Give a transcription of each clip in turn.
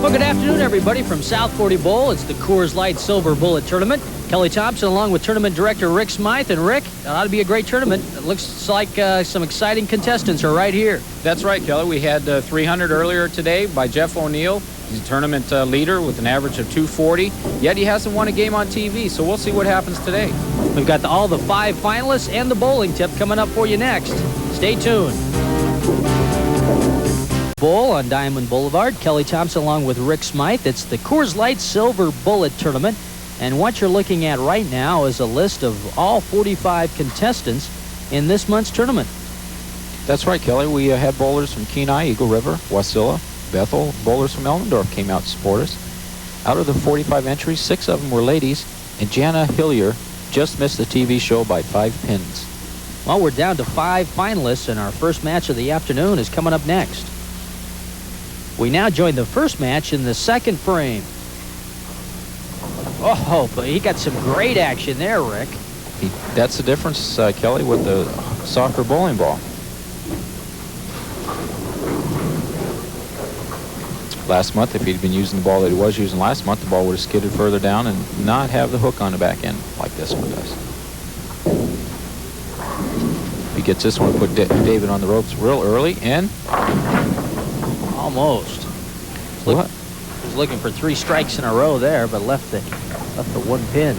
Well, good afternoon, everybody, from South 40 Bowl. It's the Coors Lite Silver Bullet Tournament. Kelly Thompson along with Tournament Director Rick Smythe. And Rick, that ought to be a great tournament. It looks like some exciting contestants are right here. That's right, Kelly. We had 300 earlier today by Jeff O'Neill. He's a tournament leader with an average of 240, yet he hasn't won a game on TV, so we'll see what happens today. We've got all the 5 finalists and the bowling tip coming up for you next. Stay tuned. Bowl on Diamond Boulevard. Kelly Thompson along with Rick Smythe. It's the Coors Light Silver Bullet Tournament. And what you're looking at right now is a list of all 45 contestants in this month's tournament. That's right, Kelly. We had bowlers from Kenai, Eagle River, Wasilla, Bethel. Bowlers from Elmendorf came out to support us. Out of the 45 entries, 6 of them were ladies, and Jana Hillier just missed the TV show by 5 pins. Well, we're down to 5 finalists, and our first match of the afternoon is coming up next. We now join the first match in the second frame. Oh, but he got some great action there, Rick. That's the difference, Kelly, with the soccer bowling ball. Last month, if he'd been using the ball that he was using last month, the ball would have skidded further down and not have the hook on the back end like this one does. He gets this one, put David on the ropes real early, and almost. What? Was looking for 3 strikes in a row there, but left the 1 pin.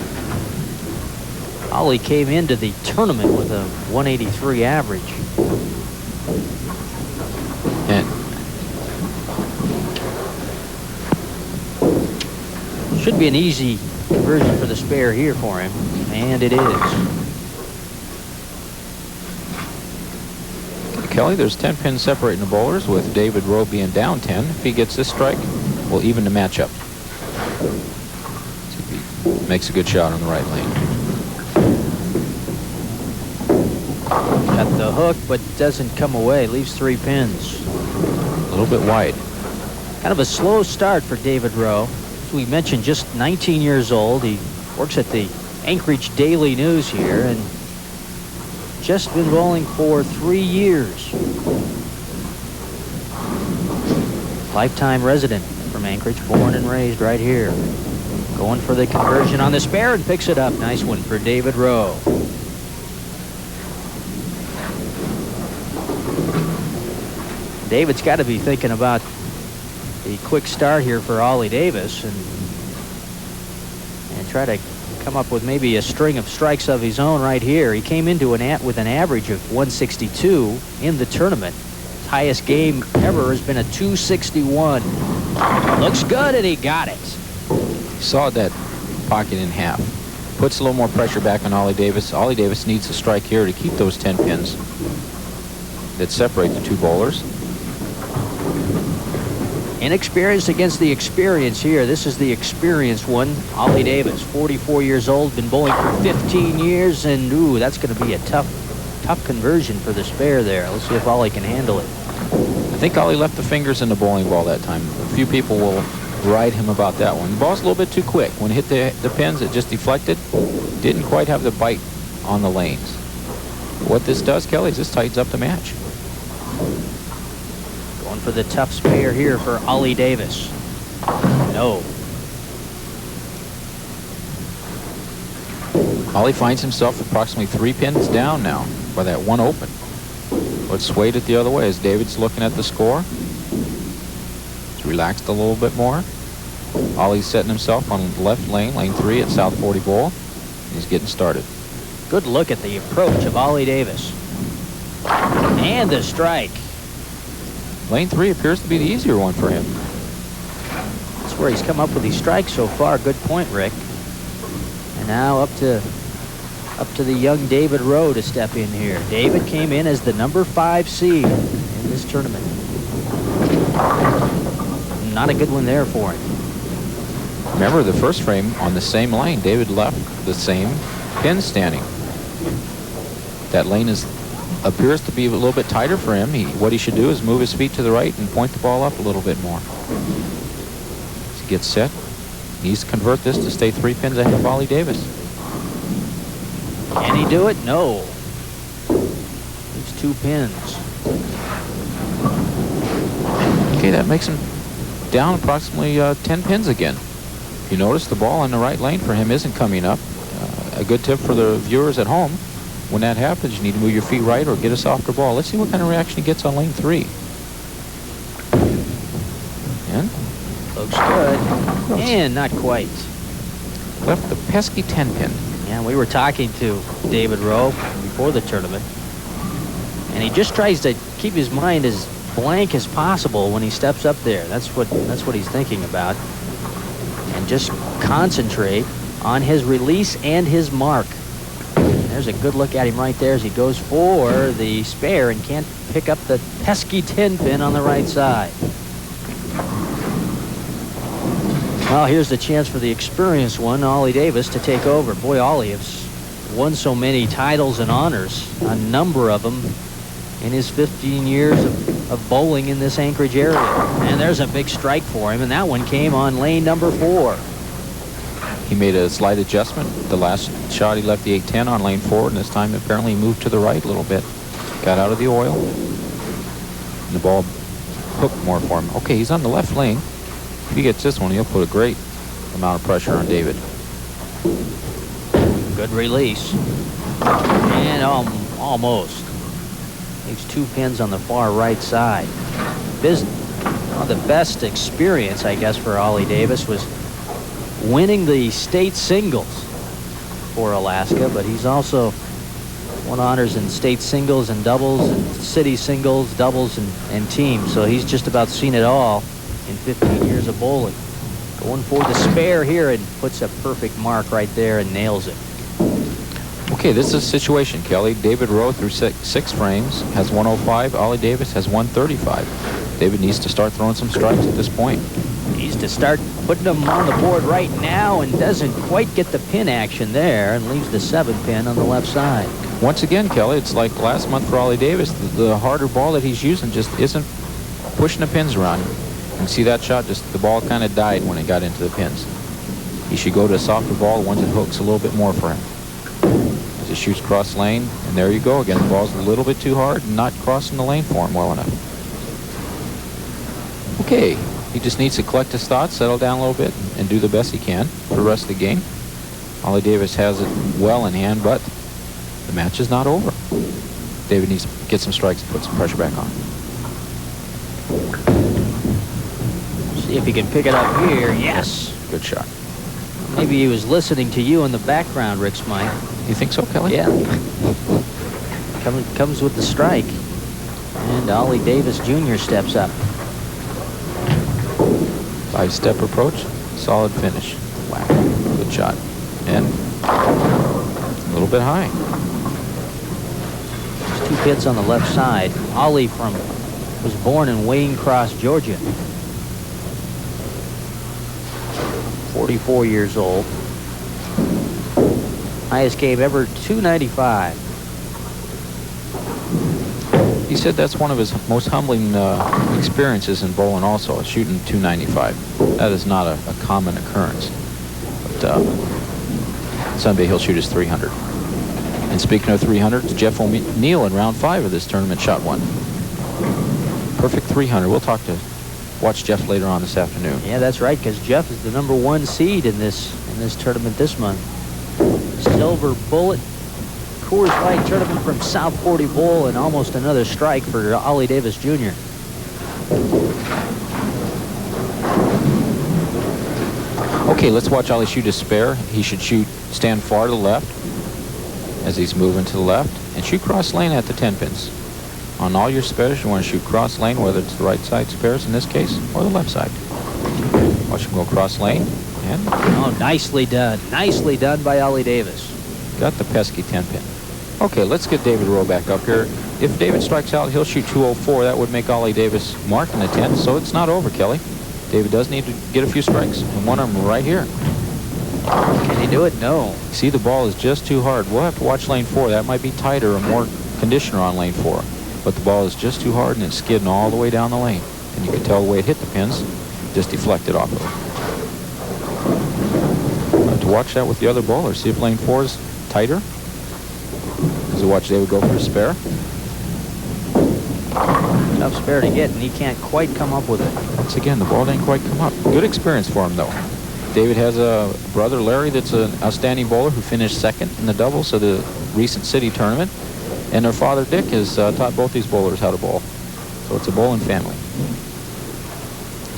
Ollie came into the tournament with a 183 average. And should be an easy conversion for the spare here for him, and it is. Kelly, there's 10 pins separating the bowlers, with David Rowe being down 10. If he gets this strike, we'll even the matchup. See if he makes a good shot on the right lane. Got the hook, but doesn't come away. Leaves 3 pins. A little bit wide. Kind of a slow start for David Rowe. As we mentioned, just 19 years old. He works at the Anchorage Daily News here, and just been bowling for 3 years. Lifetime resident from Anchorage, born and raised right here. Going for the conversion on the spare and picks it up. Nice one for David Rowe. David's got to be thinking about the quick start here for Ollie Davis and try to come up with maybe a string of strikes of his own right here. He came into with an average of 162 in the tournament. His highest game ever has been a 261. Looks good, and he got it. He sawed that pocket in half. Puts a little more pressure back on Ollie Davis. Ollie Davis needs a strike here to keep those 10 pins that separate the 2 bowlers. Inexperienced against the experience here. This is the experienced one. Ollie Davis, 44 years old, been bowling for 15 years, and ooh, that's going to be a tough conversion for the spare there. Let's see if Ollie can handle it. I think Ollie left the fingers in the bowling ball that time. A few people will ride him about that one. The ball's a little bit too quick. When it hit the pins, it just deflected. Didn't quite have the bite on the lanes. What this does, Kelly, is this tightens up the match. Going for the tough spare here for Ollie Davis. No. Ollie finds himself approximately 3 pins down now by that one open. Let's swayed it the other way as David's looking at the score. He's relaxed a little bit more. Ollie's setting himself on the left lane, lane 3 at South 40 Bowl. He's getting started. Good look at the approach of Ollie Davis. And the strike. Lane 3 appears to be the easier one for him. That's where he's come up with these strikes so far. Good point, Rick. And now up to the young David Rowe to step in here. David came in as the number 5 seed in this tournament. Not a good one there for him. Remember the first frame on the same lane, David left the same pin standing. That lane appears to be a little bit tighter for him. What he should do is move his feet to the right and point the ball up a little bit more. As he gets set, he needs to convert this to stay 3 pins ahead of Ollie Davis. Can he do it? No. It's 2 pins. Okay, that makes him down approximately 10 pins again. You notice the ball in the right lane for him isn't coming up. A good tip for the viewers at home, when that happens, you need to move your feet right or get a softer ball. Let's see what kind of reaction he gets on lane 3. And Looks good. And not quite. left the pesky 10 pin. Yeah, we were talking to David Rowe before the tournament, and he just tries to keep his mind as blank as possible when he steps up there. That's what he's thinking about, and just concentrate on his release and his mark. There's a good look at him right there as he goes for the spare and can't pick up the pesky 10 pin on the right side. Well, here's the chance for the experienced one, Ollie Davis, to take over. Boy, Ollie has won so many titles and honors, a number of them, in his 15 years of bowling in this Anchorage area. And there's a big strike for him, and that one came on lane number 4. He made a slight adjustment. The last shot he left the 810 on lane 4, and this time apparently he moved to the right a little bit. Got out of the oil, and the ball hooked more for him. Okay, he's on the left lane. If he gets this one, he'll put a great amount of pressure on David. Good release. And almost. Leaves 2 pins on the far right side. The best experience, I guess, for Ollie Davis was winning the state singles for Alaska, but he's also won honors in state singles and doubles and city singles, doubles, and teams. So he's just about seen it all in 15 years of bowling. Going for the spare here and puts a perfect mark right there and nails it. Okay, this is a situation, Kelly. David Rowe through six frames has 105. Ollie Davis has 135. David needs to start throwing some strikes at this point. Needs to start putting them on the board right now and doesn't quite get the pin action there and leaves the 7 pin on the left side. Once again, Kelly, it's like last month for Ollie Davis. The harder ball that he's using just isn't pushing the pins around. You can see that shot, just the ball kind of died when it got into the pins. He should go to a softer ball, one that hooks a little bit more for him. As he shoots cross lane, and there you go again. The ball's a little bit too hard and not crossing the lane for him well enough. Okay, he just needs to collect his thoughts, settle down a little bit, and do the best he can for the rest of the game. Ollie Davis has it well in hand, but the match is not over. David needs to get some strikes and put some pressure back on. See if he can pick it up here. Yes. Good shot. Maybe he was listening to you in the background, Rick Smythe. You think so, Kelly? Yeah. Comes with the strike. And Ollie Davis Jr. steps up. 5-step approach, solid finish. Wow, good shot. And a little bit high. There's 2 pins on the left side. Ollie was born in Wayne Cross, Georgia. 44 years old. Highest game ever, 295. He said that's one of his most humbling experiences in bowling also, shooting 295. That is not a common occurrence. But Sunday he'll shoot his 300. And speaking of 300s, Jeff O'Neill in round 5 of this tournament shot one. Perfect 300. We'll watch Jeff later on this afternoon. Yeah, that's right, because Jeff is the #1 seed in this tournament this month. Silver bullet, Coors Lite tournament from South 40 Bowl, and almost another strike for Ollie Davis Jr. Okay, let's watch Ollie shoot his spare. He should stand far to the left as he's moving to the left, and shoot cross lane at the 10 pins. On all your spares, you want to shoot cross lane, whether it's the right side spares in this case, or the left side. Watch him go cross lane, and Oh, nicely done. Nicely done by Ollie Davis. got the pesky 10 pin. Okay, let's get David Rowe back up here. If David strikes out, he'll shoot 204. That would make Ollie Davis mark in the 10th, so it's not over, Kelly. David does need to get a few strikes, and one of them right here. Can he do it? No. See, the ball is just too hard. We'll have to watch lane 4. That might be tighter or more conditioner on lane 4. But the ball is just too hard, and it's skidding all the way down the lane. And you can tell the way it hit the pins, just deflected off of it. We'll have to watch that with the other bowler, see if lane 4 is tighter. As we watch David go for a spare. Tough spare to get, and he can't quite come up with it. Once again, the ball didn't quite come up. Good experience for him, though. David has a brother, Larry, that's an outstanding bowler who finished second in the doubles of the recent city tournament. And their father, Dick, has taught both these bowlers how to bowl. So it's a bowling family.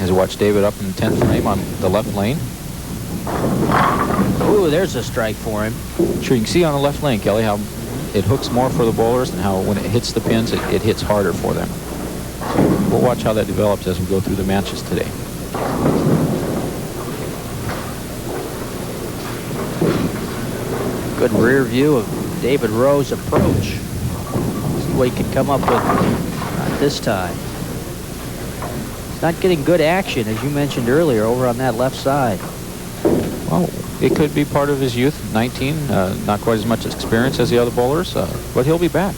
As we watch David up in the 10th frame on the left lane. Ooh, there's a strike for him. Sure, you can see on the left lane, Kelly, how it hooks more for the bowlers and how when it hits the pins, it hits harder for them. We'll watch how that develops as we go through the matches today. Good rear view of David Rowe's approach. See what he can come up with. Not this time. He's not getting good action, as you mentioned earlier, over on that left side. Well, it could be part of his youth, 19, not quite as much experience as the other bowlers, but he'll be back.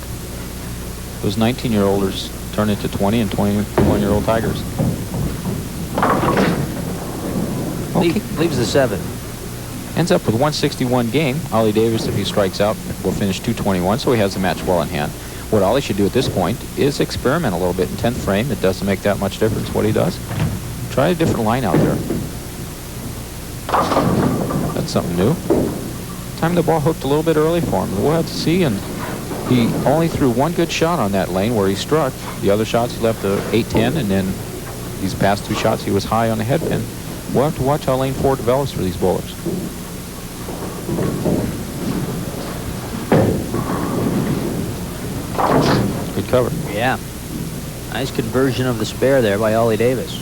Those 19-year-olders turn into 20 and 21-year-old Tigers. Okay. Leaves the 7. Ends up with 161 game. Ollie Davis, if he strikes out, will finish 221, so he has the match well in hand. What Ollie should do at this point is experiment a little bit in 10th frame. It doesn't make that much difference what he does. Try a different line out there. That's something new. Time the ball hooked a little bit early for him. We'll have to see. And he only threw one good shot on that lane where he struck. The other shots he left a 8-10, and then these past 2 shots he was high on the head pin. We'll have to watch how lane 4 develops for these bowlers. Good cover. Yeah. Nice conversion of the spare there by Ollie Davis.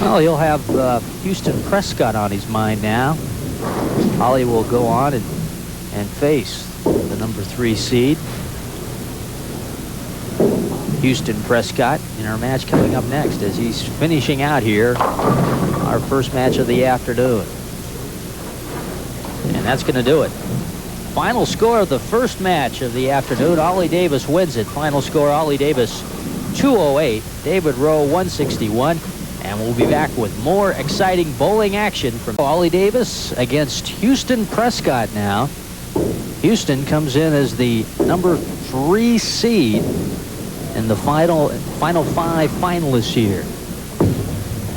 Well, he'll have Huston Prescott on his mind now. Ollie will go on and face the number 3 seed. Huston Prescott in our match coming up next as he's finishing out here our first match of the afternoon. And that's going to do it. Final score of the first match of the afternoon. Ollie Davis wins it. Final score, Ollie Davis 208, David Rowe 161. And we'll be back with more exciting bowling action from Ollie Davis against Huston Prescott now. Huston comes in as the number 3 seed in the final 5 finalists here.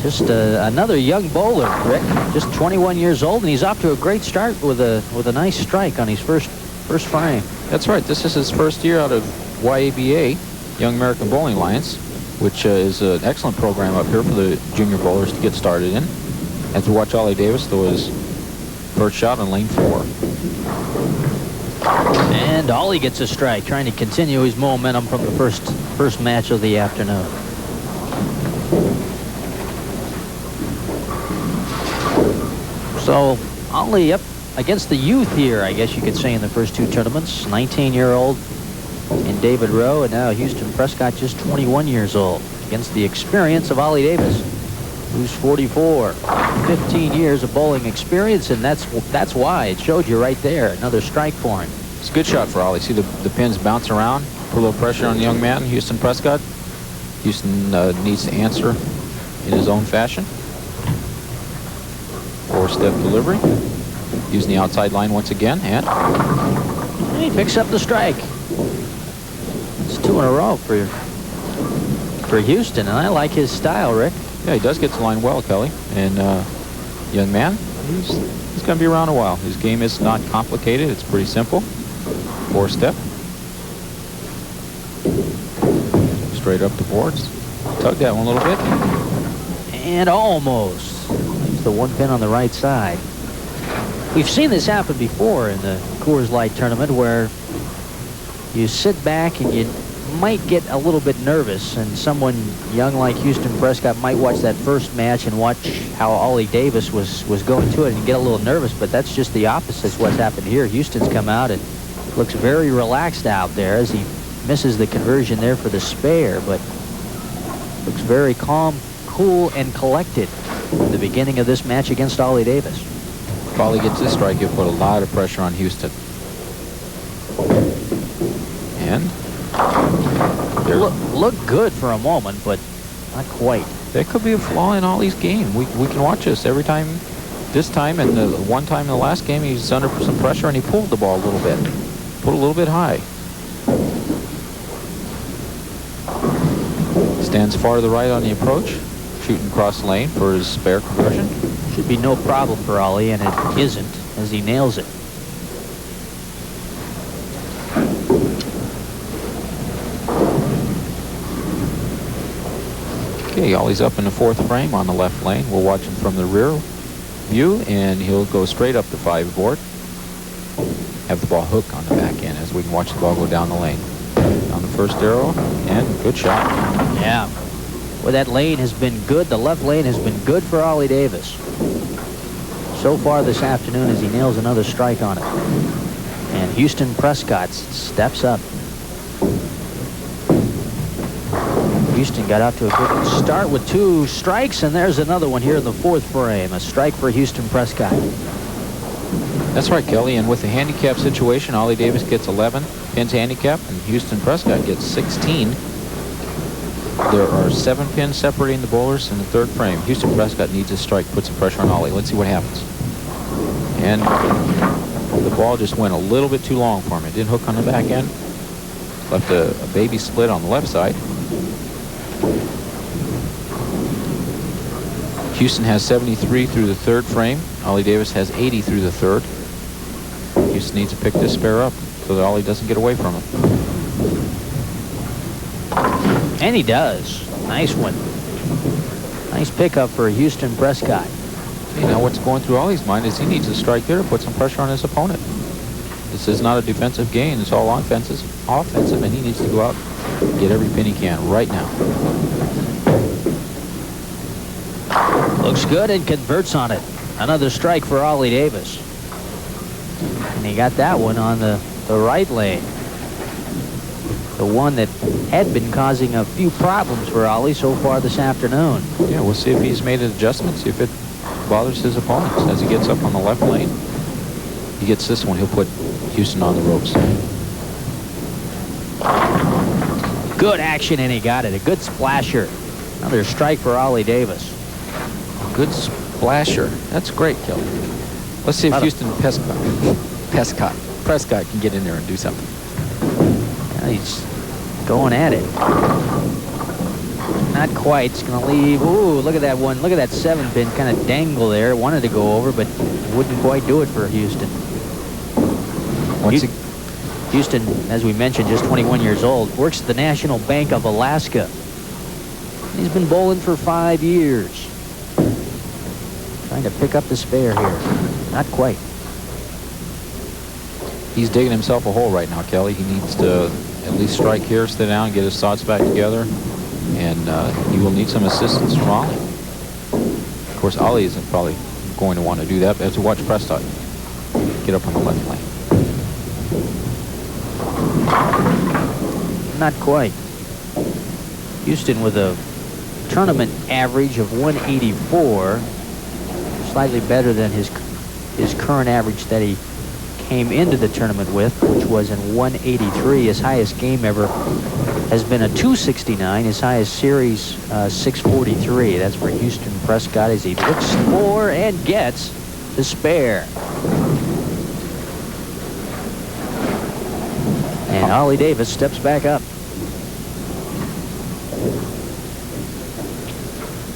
Just another young bowler, Rick. Just 21 years old, and he's off to a great start with a nice strike on his first frame. That's right. This is his first year out of YABA, Young American Bowling Alliance, which is an excellent program up here for the junior bowlers to get started in. As we watch Ollie Davis throw his first shot on lane 4. And Ollie gets a strike, trying to continue his momentum from the first match of the afternoon. So Ollie up against the youth here, I guess you could say, in the first 2 tournaments. 19-year-old in David Rowe, and now Huston Prescott just 21 years old against the experience of Ollie Davis, who's 44. 15 years of bowling experience, and that's why it showed you right there. Another strike for him. It's a good shot for Ollie. See the pins bounce around, put a little pressure on the young man, Huston Prescott. Huston needs to answer in his own fashion. 4-step delivery. Using the outside line once again, and he picks up the strike. It's 2 in a row for Huston, and I like his style, Rick. Yeah, he does get to line well, Kelly. And young man, he's going to be around a while. His game is not complicated. It's pretty simple. 4-step. Straight up the boards. Tug that one a little bit. And almost. Leaves the 1 pin on the right side. We've seen this happen before in the Coors Lite tournament, where you sit back and you might get a little bit nervous, and someone young like Huston Prescott might watch that first match and watch how Ollie Davis was going to it and get a little nervous, but that's just the opposite of what's happened here. Huston's come out and looks very relaxed out there as he misses the conversion there for the spare, but looks very calm, cool, and collected at the beginning of this match against Ollie Davis. If Ollie gets this strike, he'll put a lot of pressure on Huston. And look good for a moment, but not quite. That could be a flaw in Ollie's game. We can watch this every time. This time and the one time in the last game, he's under some pressure and he pulled the ball a little bit. put a little bit high. Stands far to the right on the approach, shooting across the lane for his spare conversion. Should be no problem for Ollie, and it isn't, as he nails it. Okay, Ollie's up in the 4th frame on the left lane. We'll watch him from the rear view, and he'll go straight up the 5 board. Have the ball hook on the back end as we can watch the ball go down the lane. On the first arrow, and good shot. Yeah. Well, that lane has been good. The left lane has been good for Ollie Davis so far this afternoon as he nails another strike on it. And Huston Prescott steps up. Huston got out to a good start with 2 strikes, and there's another one here in the 4th frame. A strike for Huston Prescott. That's right, Kelly. And with the handicap situation, Ollie Davis gets 11 pins handicap, and Huston Prescott gets 16. There are 7 pins separating the bowlers in the 3rd frame. Huston Prescott needs a strike, put some pressure on Ollie. Let's see what happens. And the ball just went a little bit too long for him. It didn't hook on the back end. Left a baby split on the left side. Huston has 73 through the 3rd frame. Ollie Davis has 80 through the 3rd. Huston needs to pick this spare up so that Ollie doesn't get away from him. And he does. Nice one. Nice pickup for Huston Prescott. See, now what's going through Ollie's mind is he needs a strike here to put some pressure on his opponent. This is not a defensive game. It's all offensive, and he needs to go out and get every pin he can right now. Looks good and converts on it. Another strike for Ollie Davis. And he got that one on the right lane. The one that had been causing a few problems for Ollie so far this afternoon. Yeah, we'll see if he's made an adjustment, see if it bothers his opponents. As he gets up on the left lane, he gets this one, he'll put Huston on the ropes. Good action, and he got it. A good splasher. Another strike for Ollie Davis. Good splasher. That's great, Kelly. Let's see if Huston Prescott can get in there and do something. Yeah, he's going at it. Not quite. It's going to leave. Ooh, look at that one. Look at that 7 pin kind of dangle there. Wanted to go over, but wouldn't quite do it for Huston. Huston, as we mentioned, just 21 years old, works at the National Bank of Alaska. He's been bowling for 5 years. Trying to pick up the spare here. Not quite. He's digging himself a hole right now, Kelly. He needs to at least strike here, sit down, get his thoughts back together, and he will need some assistance from Ollie. Of course, Ollie isn't probably going to want to do that, but have to watch Prescott get up on the left lane. Not quite. Huston with a tournament average of 184. Slightly better than his current average that he came into the tournament with, which was in 183. His highest game ever has been a 269. His highest series, 643. That's for Huston Prescott as he looks for and gets the spare. And Ollie Davis steps back up.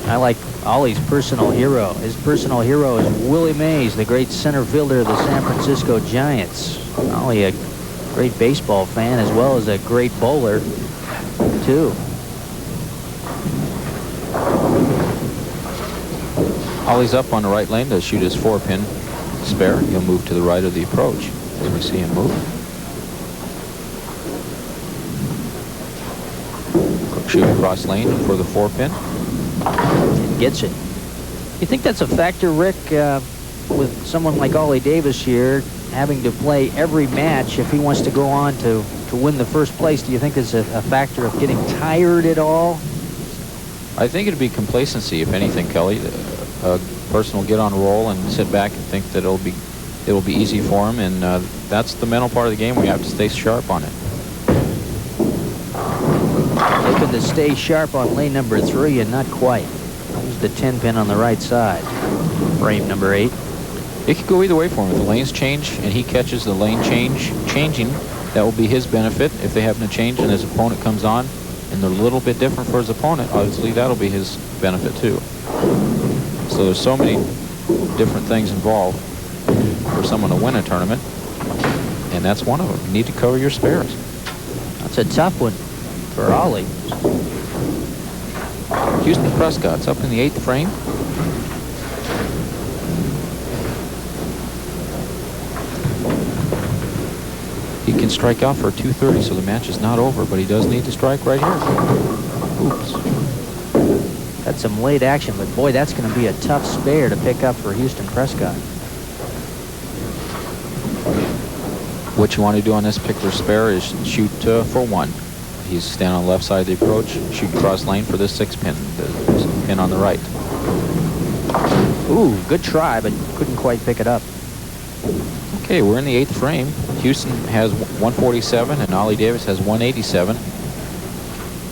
I like Ollie's personal hero. His personal hero is Willie Mays, the great center fielder of the San Francisco Giants. Ollie, a great baseball fan as well as a great bowler, too. Ollie's up on the right lane to shoot his 4-pin spare. He'll move to the right of the approach as we see him move. Quick shoot across lane for the 4-pin. And gets it. You think that's a factor, Rick, with someone like Ollie Davis here having to play every match if he wants to go on to win the first place? Do you think there's a factor of getting tired at all? I think it'd be complacency, if anything, Kelly. A person will get on a roll and sit back and think that it'll be easy for him, and that's the mental part of the game. We have to stay sharp on it. Looking to stay sharp on lane number 3, and not quite. There's the 10-pin on the right side. Frame number 8. It could go either way for him. If the lanes change and he catches the lane changing, That will be his benefit. If they happen to change and his opponent comes on and they're a little bit different for his opponent, obviously that'll be his benefit too. So there's so many different things involved for someone to win a tournament, and that's one of them. You need to cover your spares. That's a tough one for Ollie. Huston Prescott's up in the 8th frame. He can strike out for a 230, so the match is not over, but he does need to strike right here. Oops. That's some late action, but boy, that's going to be a tough spare to pick up for Huston Prescott. What you want to do on this particular spare is shoot for 1. He's standing on the left side of the approach, shoot cross lane for this 6 pin, the pin on the right. Ooh, good try, but couldn't quite pick it up. Okay, we're in the 8th frame. Huston has 147 and Ollie Davis has 187.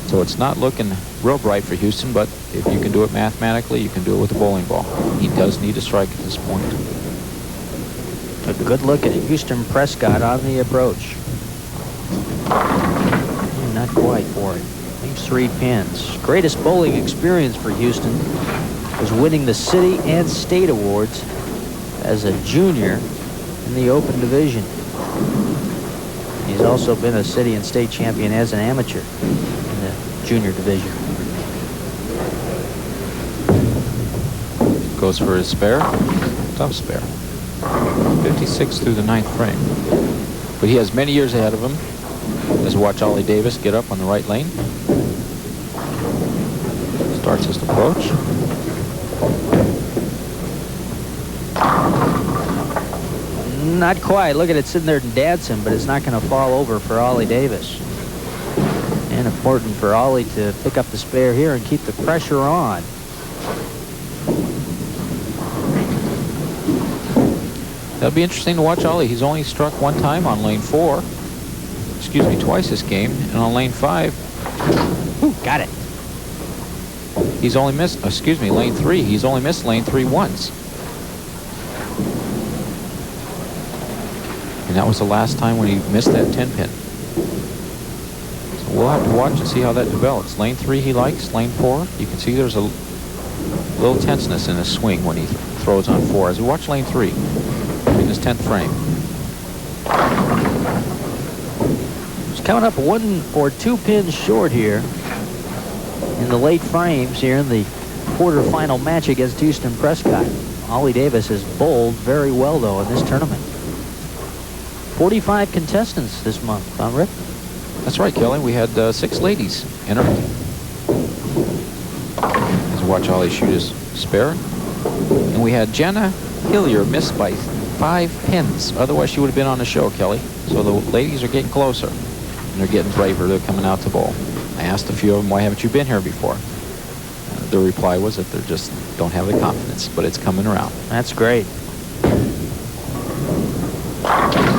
So it's not looking real bright for Huston, but if you can do it mathematically, you can do it with a bowling ball. He does need a strike at this point. A good look at Huston Prescott on the approach. Not quite for him. Leaves 3 pins. Greatest bowling experience for Huston was winning the city and state awards as a junior in the open division. He's also been a city and state champion as an amateur in the junior division. Goes for his spare. Tough spare. 56 through the 9th frame. But he has many years ahead of him. Let's watch Ollie Davis get up on the right lane. Starts his approach. Not quite. Look at it sitting there and dancing, but it's not going to fall over for Ollie Davis. And important for Ollie to pick up the spare here and keep the pressure on. That'll be interesting to watch Ollie. He's only struck 1 time on lane 4. Excuse me, twice this game. And on lane 5. Ooh, got it. He's only missed, excuse me, lane 3. He's only missed lane 3 once. And that was the last time when he missed that 10 pin. So we'll have to watch and see how that develops. Lane 3 he likes. Lane 4, you can see there's a little tenseness in his swing when he throws on 4. As we watch lane 3 in his 10th frame. He's coming up 1 or 2 pins short here in the late frames here in the quarterfinal match against Huston Prescott. Ollie Davis has bowled very well, though, in this tournament. 45 contestants this month, Rick? That's right, Kelly. We had 6 ladies enter. Let's watch Ollie shoot his spare. And we had Jenna Hillier missed by 5 pins. Otherwise, she would have been on the show, Kelly. So the ladies are getting closer. And they're getting braver. They're coming out to bowl. I asked a few of them, why haven't you been here before? Their reply was that they just don't have the confidence, but it's coming around. That's great.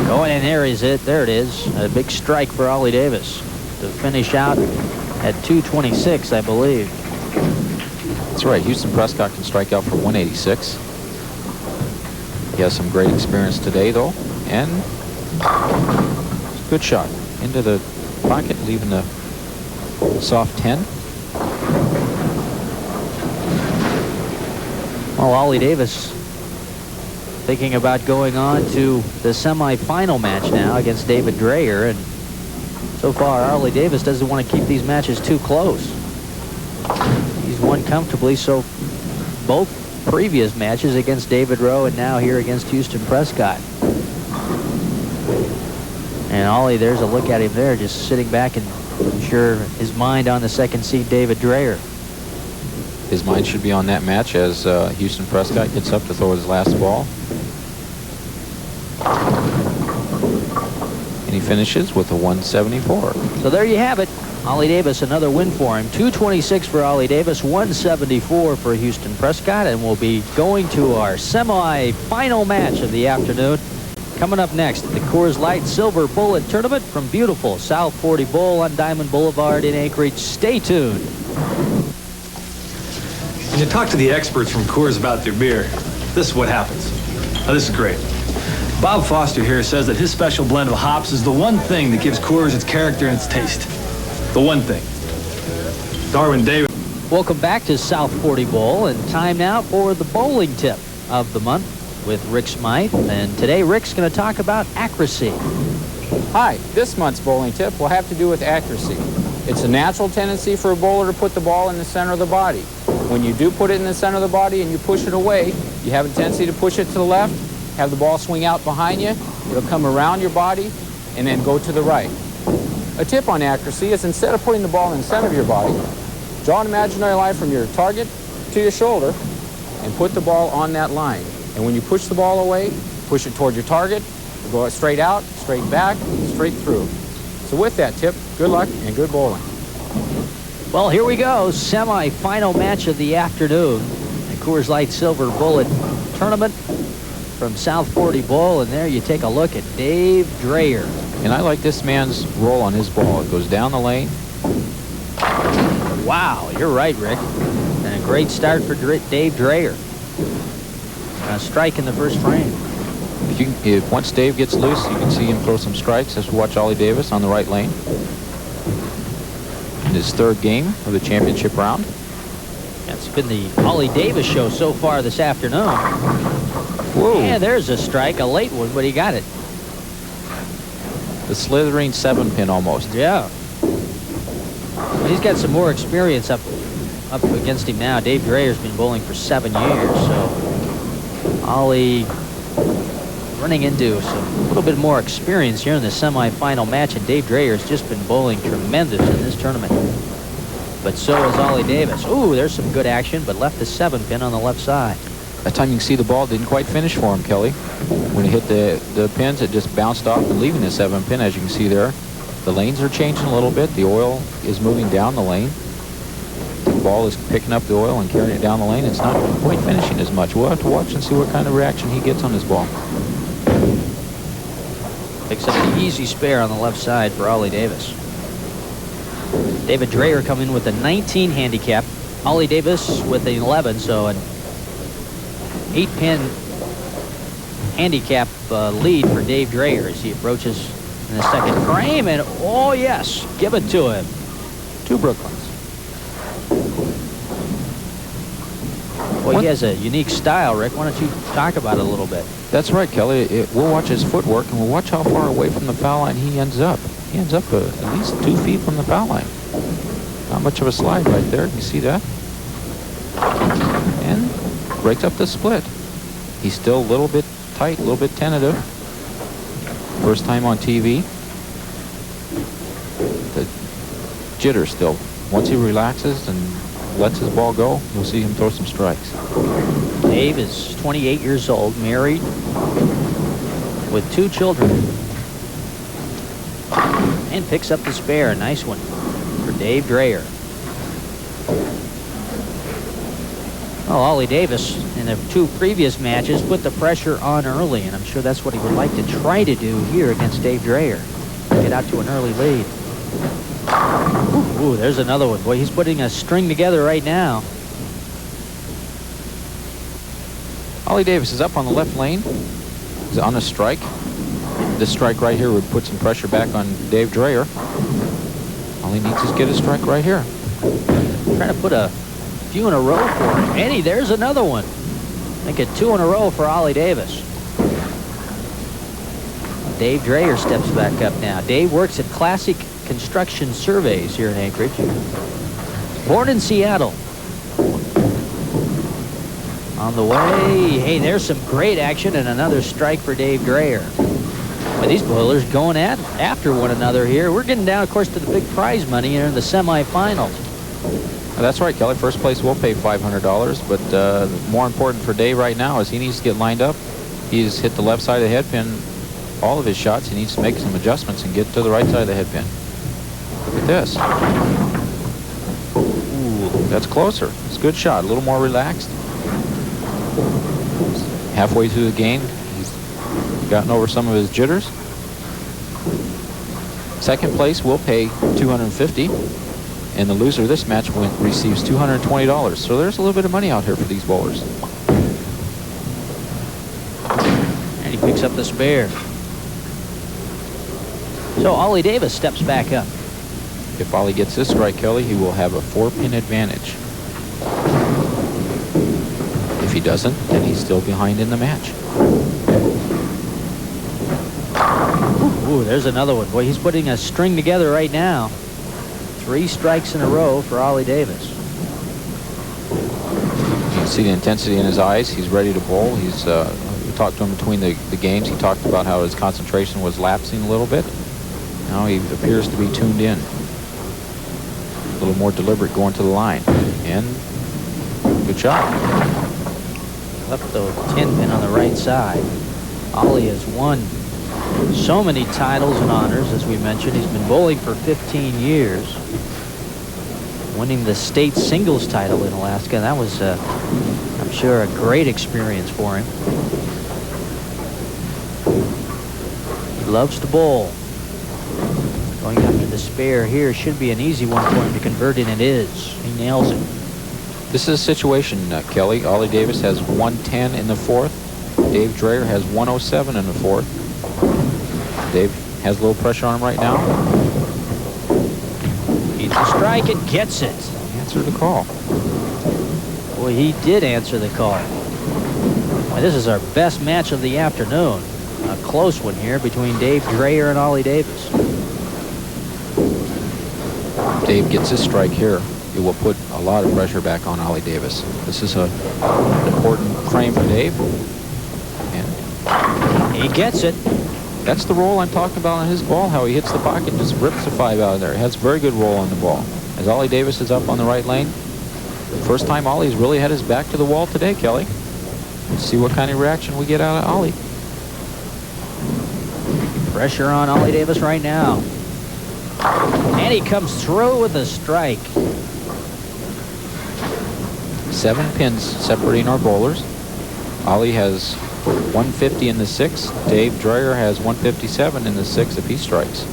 Going in there is it. There it is. A big strike for Ollie Davis to finish out at 226, I believe. That's right. Huston Prescott can strike out for 186. He has some great experience today, though. And good shot into the pocket, leaving the soft 10. Well, Ollie Davis thinking about going on to the semifinal match now against David Dreyer, and so far Ollie Davis doesn't want to keep these matches too close. He's won comfortably, so both previous matches against David Rowe and now here against Huston Prescott. And Ollie, there's a look at him there, just sitting back and I'm sure his mind on the second seed David Dreyer. His mind should be on that match as Huston Prescott gets up to throw his last ball. And he finishes with a 174. So there you have it. Ollie Davis, another win for him. 226 for Ollie Davis, 174 for Huston Prescott, and we'll be going to our semi-final match of the afternoon. Coming up next, the Coors Lite Silver Bullet Tournament from beautiful South 40 Bowl on Diamond Boulevard in Anchorage. Stay tuned. When you talk to the experts from Coors about their beer, this is what happens. Now, this is great. Bob Foster here says that his special blend of hops is the one thing that gives Coors its character and its taste. The one thing. Darwin Davis. Welcome back to South 40 Bowl, and time now for the bowling tip of the month with Rick Smythe. And today Rick's going to talk about accuracy. Hi, this month's bowling tip will have to do with accuracy. It's a natural tendency for a bowler to put the ball in the center of the body. When you do put it in the center of the body and you push it away, you have a tendency to push it to the left, have the ball swing out behind you, it'll come around your body, and then go to the right. A tip on accuracy is instead of putting the ball in the center of your body, draw an imaginary line from your target to your shoulder and put the ball on that line. And when you push the ball away, push it toward your target, go straight out, straight back, straight through. So with that tip, good luck and good bowling. Well, here we go. Semi-final match of the afternoon. The Coors Light Silver Bullet Tournament from South 40 Bowl. And there you take a look at Dave Dreyer. And I like this man's roll on his ball. It goes down the lane. Wow, you're right, Rick. And a great start for Dave Dreyer. A strike in the first frame. If once Dave gets loose, you can see him throw some strikes. Let's watch Ollie Davis on the right lane. In his third game of the championship round. That's been the Ollie Davis show so far this afternoon. Whoa. Yeah, there's a strike, a late one, but he got it. The slithering 7-pin almost. Yeah. He's got some more experience up against him now. Dave Dreyer's been bowling for 7 years, so Ollie running into a little bit more experience here in the semifinal match, and Dave Dreyer's just been bowling tremendous in this tournament. But so has Ollie Davis. Ooh, there's some good action, but left the 7-pin on the left side. That time you can see the ball didn't quite finish for him, Kelly. When he hit the pins, it just bounced off and leaving the 7-pin, as you can see there. The lanes are changing a little bit. The oil is moving down the lane. The ball is picking up the oil and carrying it down the lane. It's not quite finishing as much. We'll have to watch and see what kind of reaction he gets on his ball. Picks up the easy spare on the left side for Ollie Davis. David Dreyer coming in with a 19 handicap. Ollie Davis with an 11, so an 8-pin handicap lead for Dave Dreyer as he approaches in the second frame. And oh yes, give it to him. 2 Brooklyns. Well, he has a unique style, Rick. Why don't you talk about it a little bit? That's right, Kelly. We'll watch his footwork, and we'll watch how far away from the foul line he ends up. He ends up at least 2 feet from the foul line. Not much of a slide right there. You see that? And breaks up the split. He's still a little bit tight, a little bit tentative. First time on TV. The jitter still. Once he relaxes and lets his ball go, you'll see him throw some strikes. Dave is 28 years old, married, with 2 children. And picks up the spare. A nice one for Dave Dreyer. Well, Ollie Davis in the 2 previous matches put the pressure on early, and I'm sure that's what he would like to try to do here against Dave Dreyer. Get out to an early lead. Ooh, there's another one. Boy, he's putting a string together right now. Ollie Davis is up on the left lane. He's on a strike. This strike right here would put some pressure back on Dave Dreyer. All he needs is get a strike right here. Trying to put a few in a row for him. And there's another one. Make it 2 in a row for Ollie Davis. Dave Dreyer steps back up now. Dave works at Classic Construction Surveys here in Anchorage. Born in Seattle. On the way. Hey, there's some great action and another strike for Dave Dreyer. Well, these bowlers going after one another here. We're getting down, of course, to the big prize money here in the semifinals. That's right, Kelly. First place will pay $500, but more important for Dave right now is he needs to get lined up. He's hit the left side of the head pin all of his shots. He needs to make some adjustments and get to the right side of the head pin. Look at this. Ooh, that's closer. It's a good shot. A little more relaxed. Halfway through the game, he's gotten over some of his jitters. Second place will pay $250. And the loser of this match receives $220. So there's a little bit of money out here for these bowlers. And he picks up the spare. So Ollie Davis steps back up. If Ollie gets this strike, Kelly, he will have a 4-pin advantage. If he doesn't, then he's still behind in the match. Ooh, there's another one. Boy, he's putting a string together right now. 3 strikes in a row for Ollie Davis. You can see the intensity in his eyes. He's ready to bowl. We talked to him between the games. He talked about how his concentration was lapsing a little bit. Now he appears to be tuned in. A little more deliberate going to the line. And good shot. Left the 10 pin on the right side. Ollie has won so many titles and honors, as we mentioned. He's been bowling for 15 years. Winning the state singles title in Alaska. That was, I'm sure, a great experience for him. He loves to bowl. Going after the spare here should be an easy one for him to convert, and it is. He nails it. This is a situation, Kelly. Ollie Davis has 110 in the 4th. Dave Dreyer has 107 in the 4th. Dave has a little pressure on him right now. Needs a strike and gets it. Answer the call. Boy, he did answer the call. Boy, this is our best match of the afternoon. A close one here between Dave Dreyer and Ollie Davis. Dave gets his strike here. It will put a lot of pressure back on Ollie Davis. This is an important frame for Dave. And he gets it. That's the roll I'm talking about on his ball, how he hits the pocket, just rips the 5 out of there. He has very good roll on the ball. As Ollie Davis is up on the right lane, first time Ollie's really had his back to the wall today, Kelly. Let's see what kind of reaction we get out of Ollie. Pressure on Ollie Davis right now. And he comes through with a strike. 7 pins separating our bowlers. Ollie has 150 in the 6th. Dave Dreyer has 157 in the 6th if he strikes.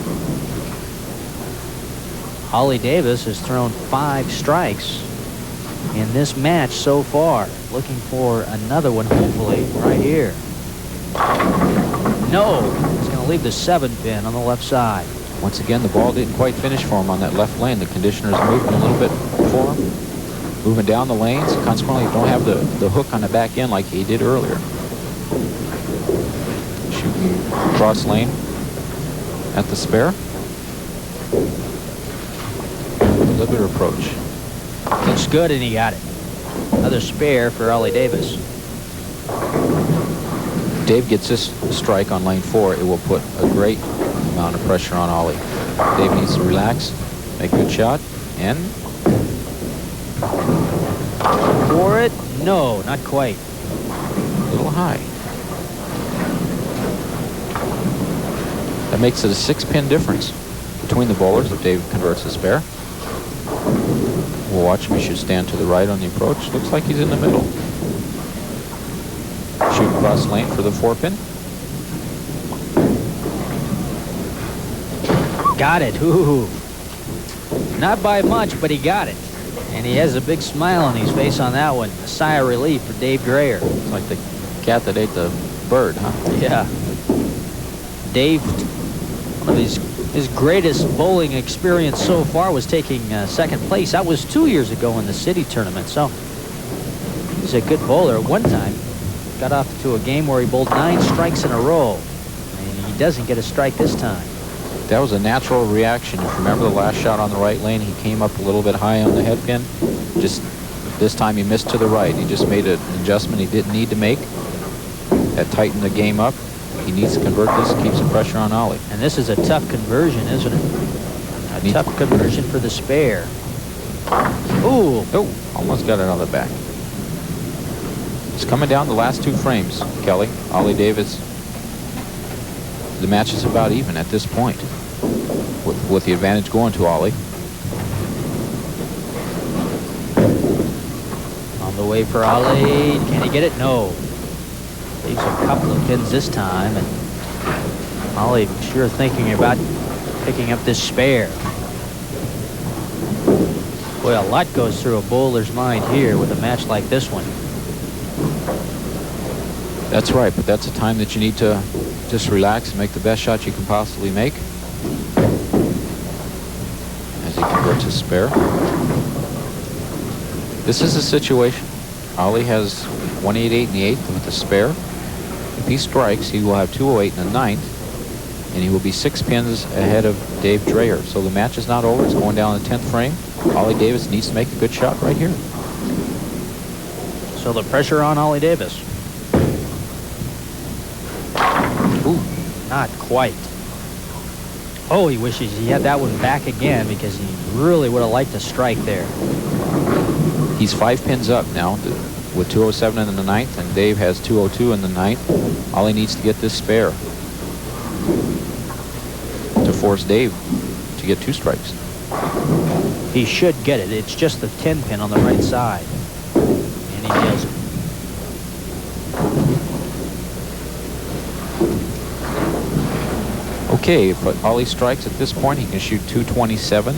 Ollie Davis has thrown 5 strikes in this match so far. Looking for another one, hopefully, right here. No, he's going to leave the 7 pin on the left side. Once again, the ball didn't quite finish for him on that left lane. The conditioner's moving a little bit for him. Moving down the lanes. Consequently, you don't have the hook on the back end like he did earlier. Shooting cross lane at the spare. Deliberate approach. Looks good, and he got it. Another spare for Ollie Davis. Dave gets this strike on lane 4. It will put a great amount of pressure on Ollie. Dave needs to relax, make a good shot, and for it? No, not quite. A little high. That makes it a 6-pin difference between the bowlers if Dave converts the spare. We'll watch him. He should stand to the right on the approach. Looks like he's in the middle. Shoot across lane for the 4-pin. Got it. Ooh. Not by much, but he got it. And he has a big smile on his face on that one. A sigh of relief for Dave Dreyer. It's like the cat that ate the bird, huh? Yeah. Dave, one of his greatest bowling experience so far was taking 2nd place. That was 2 years ago in the city tournament. So he's a good bowler. At one time, got off to a game where he bowled 9 strikes in a row. And he doesn't get a strike this time. That was a natural reaction. If you remember the last shot on the right lane, he came up a little bit high on the head pin. Just this time he missed to the right. He just made an adjustment he didn't need to make. That tightened the game up. He needs to convert this, keeps the pressure on Ollie. And this is a tough conversion, isn't it? A tough conversion for the spare. Ooh. Oh, almost got it on the back. It's coming down the last 2 frames, Kelly. Ollie Davis. The match is about even at this point, with the advantage going to Ollie. On the way for Ollie. Can he get it? No. Leaves a couple of pins this time. And Ollie sure thinking about picking up this spare. Boy, a lot goes through a bowler's mind here with a match like this one. That's right, but that's a time that you need to just relax and make the best shot you can possibly make. As he converts his spare. This is a situation. Ollie has 188 in the 8th with the spare. If he strikes, he will have 208 in the 9th, and he will be 6 pins ahead of Dave Dreyer. So the match is not over. It's going down in the 10th frame. Ollie Davis needs to make a good shot right here. So the pressure on Ollie Davis. Ooh, not quite. Oh, he wishes he had that one back again because he really would have liked to strike there. He's 5 pins up now with 207 in the 9th, and Dave has 202 in the 9th. Ollie needs to get this spare to force Dave to get 2 strikes. He should get it. It's just the 10 pin on the right side. And he nails it. Okay, if Ollie strikes at this point, he can shoot 227.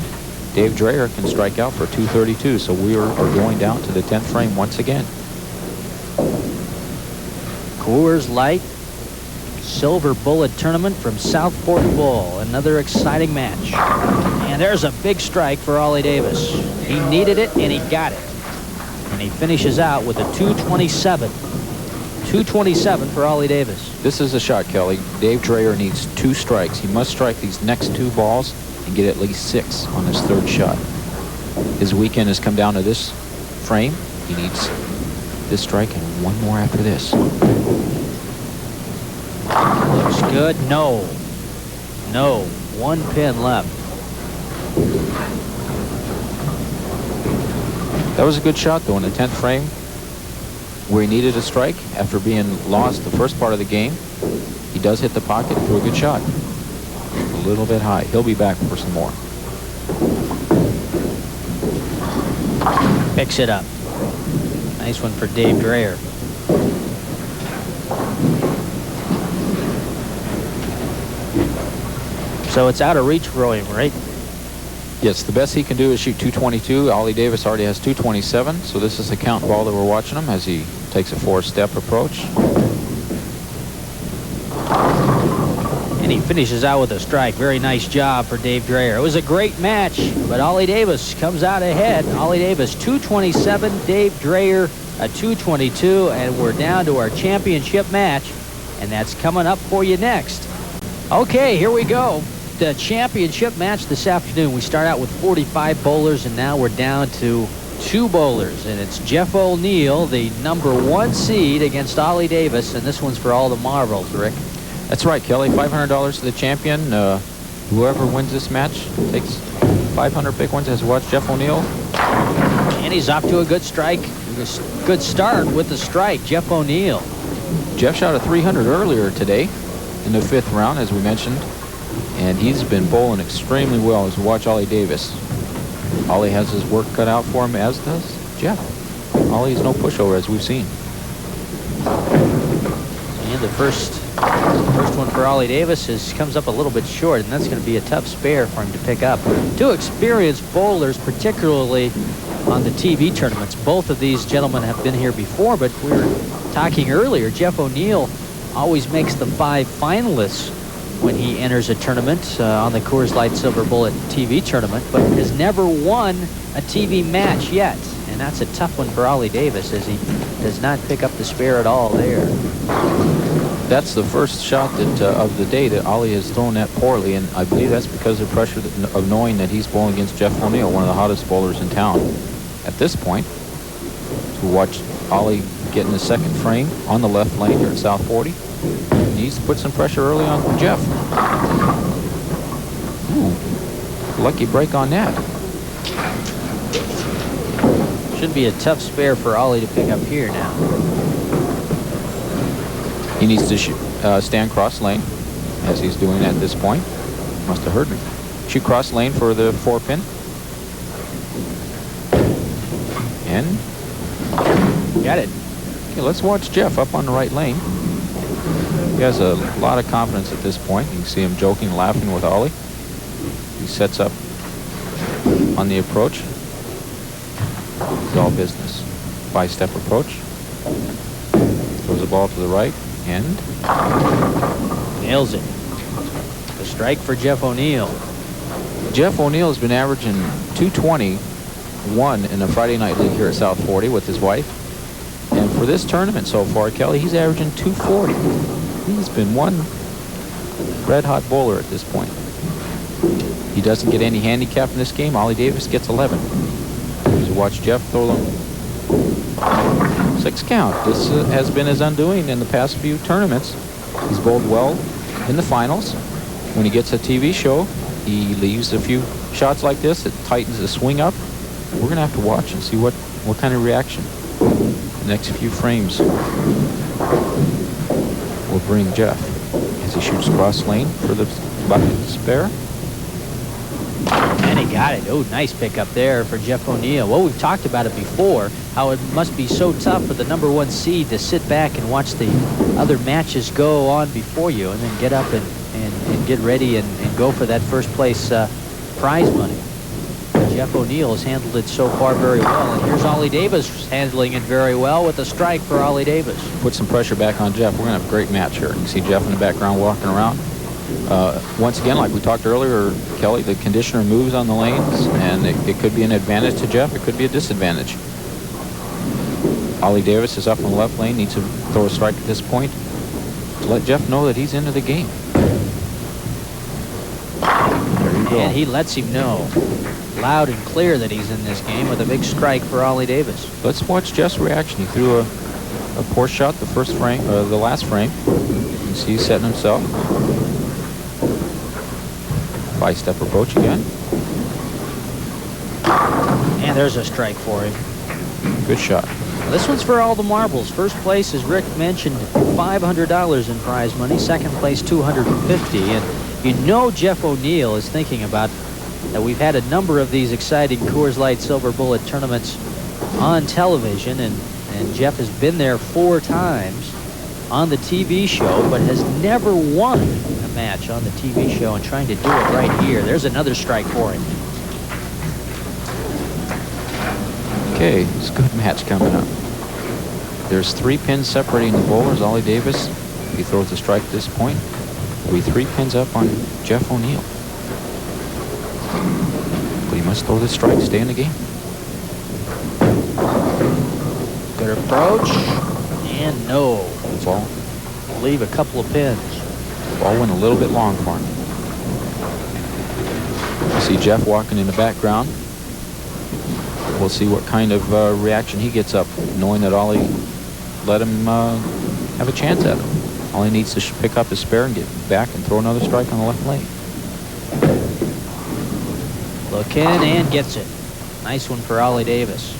Dave Dreyer can strike out for 232, so we are going down to the 10th frame once again. Coors Lite Silver Bullet Tournament from Southport Bowl. Another exciting match. And there's a big strike for Ollie Davis. He needed it, and he got it. And he finishes out with a 227. 227 for Ollie Davis. This is a shot, Kelly. Dave Dreyer needs 2 strikes. He must strike these next 2 balls and get at least 6 on his 3rd shot. His weekend has come down to this frame. He needs this strike and 1 more after this. Looks good. No. 1 pin left. That was a good shot, though, in the 10th frame, where he needed a strike after being lost the first part of the game. He does hit the pocket for a good shot. A little bit high. He'll be back for some more. Picks it up. Nice one for Dave Dreyer. So it's out of reach for him, right? Yes, the best he can do is shoot 222. Ollie Davis already has 227, so this is the count ball that we're watching him as he takes a 4-step approach. And he finishes out with a strike. Very nice job for Dave Dreyer. It was a great match, but Ollie Davis comes out ahead. Ollie Davis 227, Dave Dreyer a 222, and we're down to our championship match, and that's coming up for you next. Okay, here we go. The championship match this afternoon. We start out with 45 bowlers, and now we're down to 2 bowlers, and it's Jeff O'Neill, the #1 seed, against Ollie Davis, and this one's for all the marbles, Rick. That's right, Kelly. $500 to the champion. Whoever wins this match takes 500 big ones. Has watched Jeff O'Neill. And he's off to a good strike. Good start with the strike, Jeff O'Neill. Jeff shot a 300 earlier today in the 5th round, as we mentioned, and he's been bowling extremely well as we watch Ollie Davis. Ollie has his work cut out for him, as does Jeff. Ollie's no pushover, as we've seen. And the first one for Ollie Davis comes up a little bit short, and that's going to be a tough spare for him to pick up. 2 experienced bowlers, particularly on the TV tournaments. Both of these gentlemen have been here before, but we were talking earlier, Jeff O'Neill always makes the 5 finalists when he enters a tournament on the Coors Light Silver Bullet TV tournament, but has never won a TV match yet. And that's a tough one for Ollie Davis, as he does not pick up the spare at all there. That's the first shot that of the day that Ollie has thrown that poorly, and I believe that's because of pressure of knowing that he's bowling against Jeff O'Neill, one of the hottest bowlers in town. At this point, to watch Ollie get in the 2nd frame on the left lane here at South 40. He needs to put some pressure early on Jeff. Ooh, lucky break on that. Should be a tough spare for Ollie to pick up here now. He needs to stand cross lane, as he's doing at this point. Must have heard me. Shoot cross lane for the 4-pin. And got it. Okay, let's watch Jeff up on the right lane. He has a lot of confidence at this point. You can see him joking, laughing with Ollie. He sets up on the approach. It's all business. 5-step approach. Throws the ball to the right and nails it. A strike for Jeff O'Neill. Jeff O'Neill has been averaging 221 in the Friday night league here at South 40 with his wife. And for this tournament so far, Kelly, he's averaging 240. He's been one red-hot bowler at this point. He doesn't get any handicap in this game. Ollie Davis gets 11. Here's watch Jeff throw them. 6 count. This has been his undoing in the past few tournaments. He's bowled well in the finals. When he gets a TV show, he leaves a few shots like this. It tightens the swing up. We're going to have to watch and see what kind of reaction the next few frames will bring Jeff as he shoots cross lane for the bucket spare. And he got it. Oh, nice pickup there for Jeff O'Neill. Well, we've talked about it before, how it must be so tough for the #1 seed to sit back and watch the other matches go on before you and then get up and get ready and go for that first place prize money. Jeff O'Neill has handled it so far very well. And here's Ollie Davis handling it very well with a strike for Ollie Davis. Put some pressure back on Jeff. We're going to have a great match here. You can see Jeff in the background walking around. Once again, like we talked earlier, Kelly, the conditioner moves on the lanes, and it could be an advantage to Jeff. It could be a disadvantage. Ollie Davis is up in the left lane, needs to throw a strike at this point to let Jeff know that he's into the game. There you go. And he lets him know loud and clear that he's in this game with a big strike for Ollie Davis. Let's watch Jeff's reaction. He threw a poor shot the first frame, the last frame. You can see he's setting himself. 5-step approach again. And there's a strike for him. Good shot. Well, this one's for all the marbles. First place, as Rick mentioned, $500 in prize money. Second place, $250. And you know Jeff O'Neill is thinking about that. We've had a number of these exciting Coors Light Silver Bullet tournaments on television, and Jeff has been there 4 times on the TV show, but has never won a match on the TV show, and trying to do it right here. There's another strike for him. Okay, it's a good match coming up. There's 3 pins separating the bowlers. Ollie Davis, if he throws a strike at this point, will be 3 pins up on Jeff O'Neill. But he must throw this strike, stay in the game. Good approach, and no. Ball. Leave a couple of pins. Ball went a little bit long for him. You see Jeff walking in the background. We'll see what kind of reaction he gets up, knowing that Ollie let him have a chance at him. All he needs to pick up his spare and get back and throw another strike on the left lane. Look in and gets it. Nice one for Ollie Davis.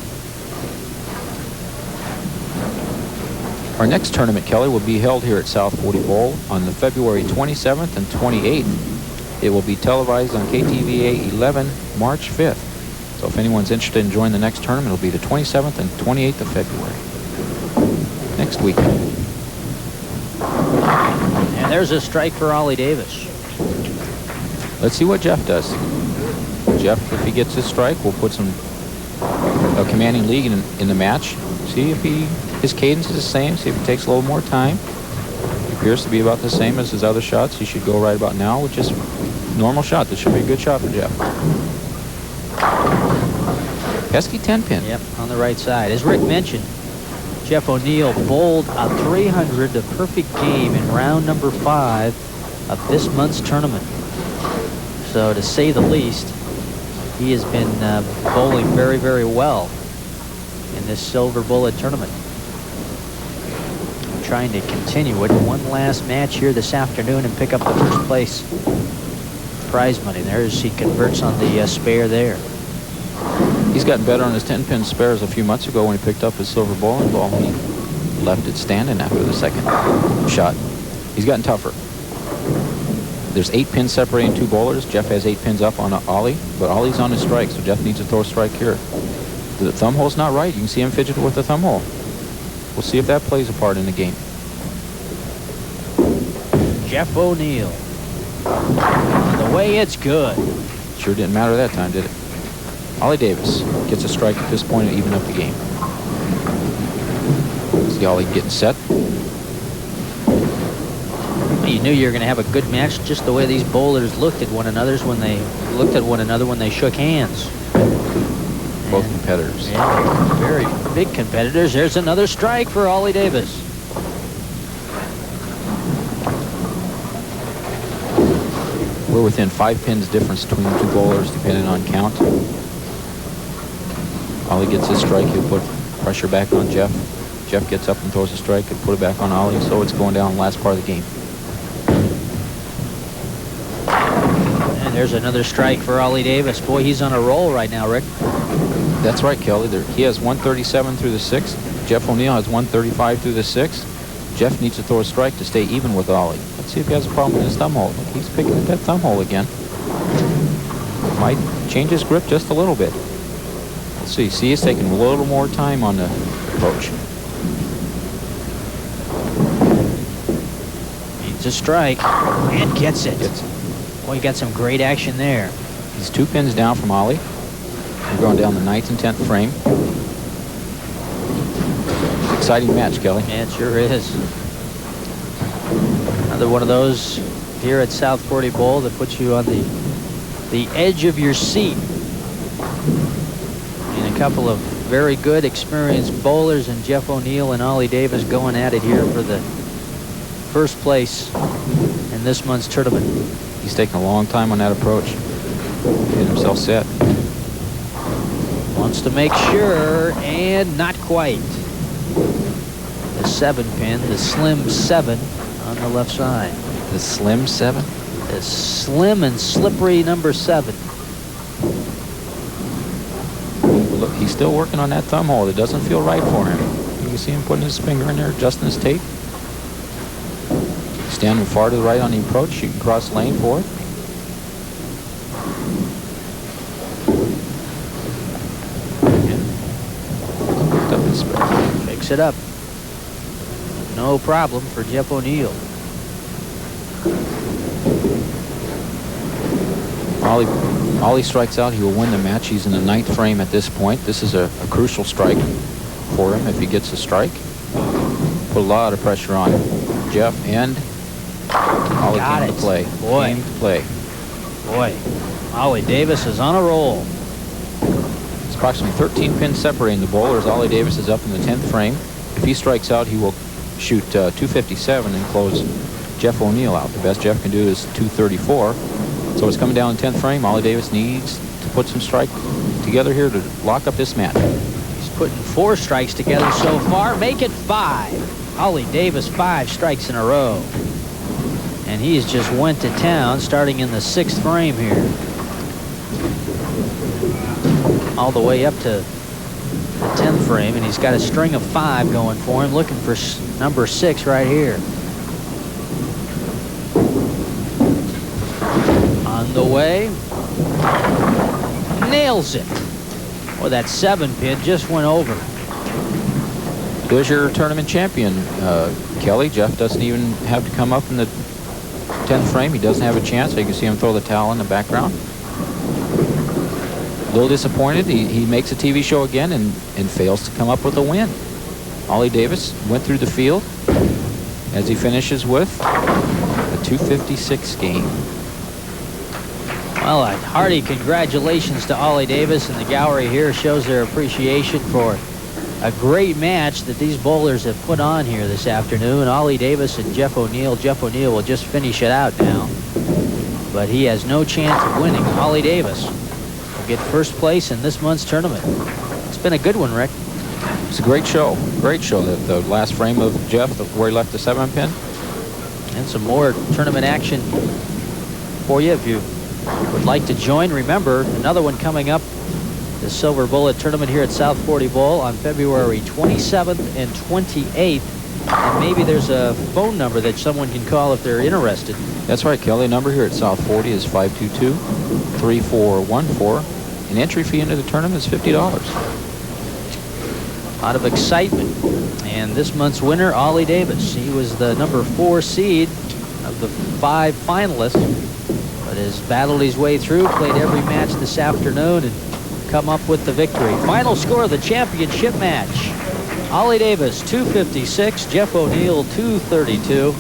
Our next tournament, Kelly, will be held here at South 40 Bowl on the February 27th and 28th. It will be televised on KTVA 11 March 5th. So if anyone's interested in joining the next tournament, it'll be the 27th and 28th of February. Next week. And there's a strike for Ollie Davis. Let's see what Jeff does. Jeff, if he gets this strike, will put some commanding lead in the match. See if his cadence is the same. See if it takes a little more time. It appears to be about the same as his other shots. He should go right about now, which is normal shot. This should be a good shot for Jeff. Pesky 10-pin. Yep, on the right side. As Rick mentioned, Jeff O'Neill bowled a 300, the perfect game in round number 5 of this month's tournament. So to say the least, he has been bowling very, very well in this Silver Bullet tournament. I'm trying to continue it. One last match here this afternoon and pick up the first place prize money. There's he converts on the spare there. He's gotten better on his 10-pin spares a few months ago when he picked up his silver bowling ball. He left it standing after the second shot. He's gotten tougher. There's 8 pins separating 2 bowlers. Jeff has 8 pins up on Ollie, but Ollie's on his strike, so Jeff needs to throw a strike here. The thumb hole's not right. You can see him fidget with the thumb hole. We'll see if that plays a part in the game. Jeff O'Neill. The way it's good. Sure didn't matter that time, did it? Ollie Davis gets a strike at this point to even up the game. See Ollie getting set. You knew you were going to have a good match just the way these bowlers looked at one another when they shook hands. Both competitors. Yeah, very big competitors. There's another strike for Ollie Davis. We're within 5 pins difference between the two bowlers, depending on count. Ollie gets his strike. He'll put pressure back on Jeff. Jeff gets up and throws a strike and put it back on Ollie. So it's going down the last part of the game. And there's another strike for Ollie Davis. Boy, he's on a roll right now, Rick. That's right, Kelly. He has 137 through the 6th. Jeff O'Neill has 135 through the 6th. Jeff needs to throw a strike to stay even with Ollie. Let's see if he has a problem with his thumb hole. He's picking at that thumb hole again. Might change his grip just a little bit. Let's see. See, he's taking a little more time on the approach. Needs a strike and gets it. Boy, you got some great action there. He's 2 pins down from Ollie. We're going down the 9th and 10th frame. Exciting match, Kelly. Yeah, it sure is. Another one of those here at South 40 Bowl that puts you on the edge of your seat. And a couple of very good, experienced bowlers, and Jeff O'Neill and Ollie Davis going at it here for the first place in this month's tournament. He's taking a long time on that approach. Get himself set. Wants to make sure, and not quite. The 7 pin, the slim 7 on the left side. The slim 7? The slim and slippery number 7. Look, he's still working on that thumb hole. It doesn't feel right for him. You can see him putting his finger in there, adjusting his tape. Standing far to the right on the approach, shooting cross lane for it. Picks it up. No problem for Jeff O'Neill. Ollie strikes out. He will win the match. He's in the 9th frame at this point. This is a crucial strike for him if he gets a strike. Put a lot of pressure on Jeff, and Ollie came to play. Boy. Came to play. Boy, Ollie Davis is on a roll. It's approximately 13 pins separating the bowlers. Ollie Davis is up in the 10th frame. If he strikes out, he will shoot 257 and close Jeff O'Neill out. The best Jeff can do is 234. So it's coming down in 10th frame. Ollie Davis needs to put some strike together here to lock up this match. He's putting 4 strikes together so far. Make it 5. Ollie Davis 5 strikes in a row. And he's just went to town starting in the 6th frame here. All the way up to the 10th frame, and he's got a string of 5 going for him, looking for number 6 right here. On the way. Nails it. Boy, that 7 pin just went over. There's your tournament champion, Kelly. Jeff doesn't even have to come up in the 10th frame. He doesn't have a chance. You can see him throw the towel in the background. A little disappointed. He makes a TV show again and fails to come up with a win. Ollie Davis went through the field as he finishes with a 256 game. Well, a hearty congratulations to Ollie Davis, and the gallery here shows their appreciation for a great match that these bowlers have put on here this afternoon. Ollie Davis and Jeff O'Neill. Jeff O'Neill will just finish it out now, but he has no chance of winning. Ollie Davis will get first place in this month's tournament. It's been a good one, Rick. It's a great show. Great show. The last frame of Jeff, where he left the 7 pin. And some more tournament action for you if you would like to join. Remember, another one coming up, the Silver Bullet Tournament here at South 40 Bowl on February 27th and 28th. And maybe there's a phone number that someone can call if they're interested. That's right, Kelly. The number here at South 40 is 522-3414. An entry fee into the tournament is $50. A lot of excitement. And this month's winner, Ollie Davis. He was the number 4 seed of the 5 finalists, but has battled his way through, played every match this afternoon, and come up with the victory. Final score of the championship match. Ollie Davis, 256. Jeff O'Neill, 232.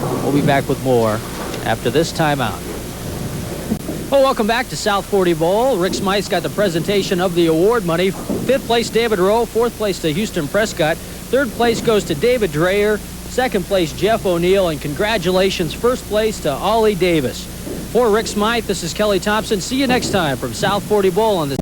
We'll be back with more after this timeout. Well, welcome back to South 40 Bowl. Rick Smythe's got the presentation of the award money. 5th place, David Rowe. 4th place to Huston Prescott. 3rd place goes to David Dreyer. 2nd place, Jeff O'Neill. And congratulations, 1st place to Ollie Davis. For Rick Smythe, this is Kelly Thompson. See you next time from South 40 Bowl on the